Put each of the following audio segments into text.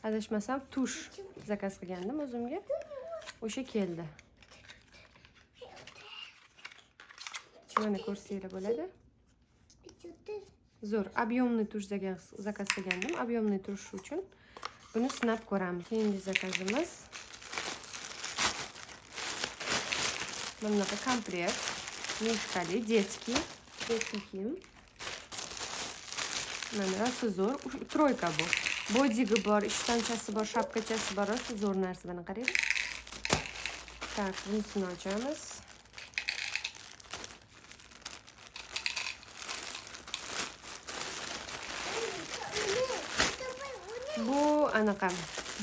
adashmasam tush zakaz qilgandim o'zimga. O'sha keldi. Mana ko'rsanglar bo'ladi. Zo'r, объемный tush zakaz qilgandim. Объемный tush uchun buni sinab ko'ramiz. Keyingi zakazimiz mana bunaqa komplekt, mexkali, детский kiyim. Mana rosa zo'r, troyka bu. Bodigi bor, ishtanchasi bor, shapkachasi bor, rosa zo'r narsa. Mana qarang. Tak, bunisini ochamiz. Bu anaqa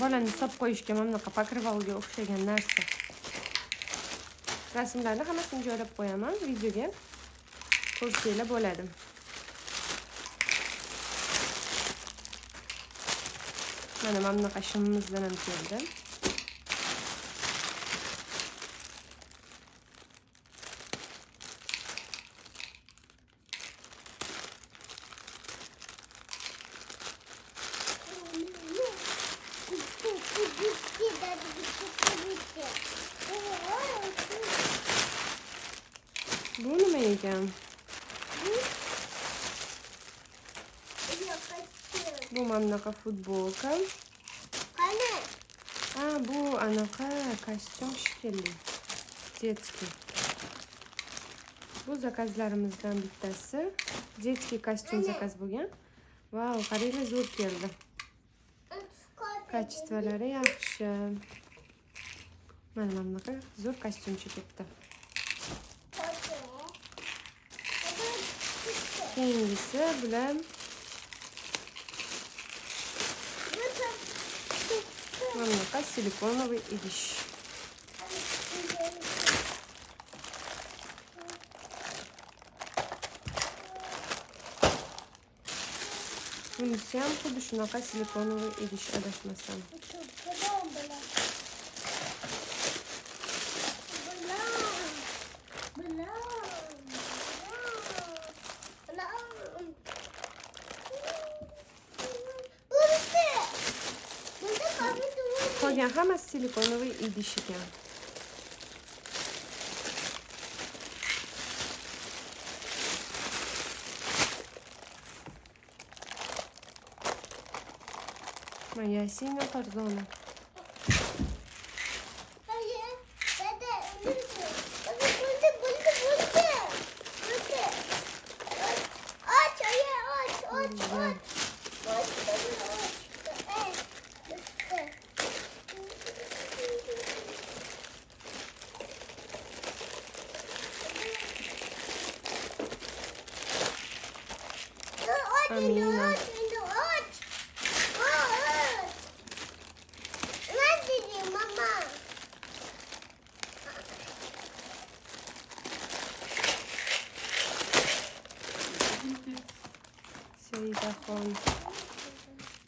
bolani solib qo'yishga mana bunaqa покрывалga o'xshagan narsa. Rasmlarni hammasini joylab qo'yaman videoga. Ko'rsanglar bo'ladi. Mana bunaqa shimimizdan ham keldi. Bu nima ekan? Bu mana bunaqa futbolka. Qani? Ha, bu anaqa kostyum shekilli. Детский. Bu zakazlarimizdan bittasi. Детский kostyum zakaz bo'lgan. Vau, qaranglar, zo'r keldi. Kачестволari yaxshi. Mana bunaqa zo'r kostyumchi ketdi. Keyingisi bilan mana bunaqa silikonoviy idish. Bunisi ham xuddi shunaqa silikonoviy idish adashmasam. Qolgan hammasi silikonoviy idish ekan. Ясина Корзона. Amina. Seidaxon.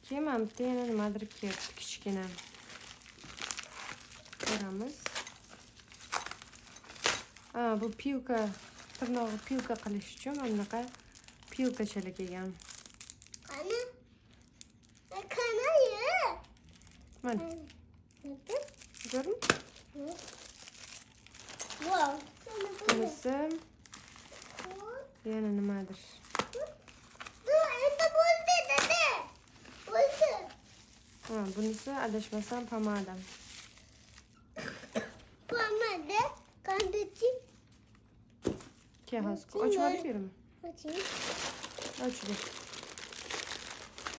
Keyin ham bitta yana nimadir ketdi, kichkina. Ko'ramiz. Ha, bu pilka, tirnog'i pilka qilish uchun mana bunaqa pilkachalar kelgan. Qani? Qanayi? Mana. Ko'rdingmi? Wow. Bunisi yana nimadir. Endi bo'ldi, dada. Bo'ldi. Ha, bunisi adashmasam pomada. Pomada, qandachi? Ke hozir ochib olib berimi? Oching. Ochib ber.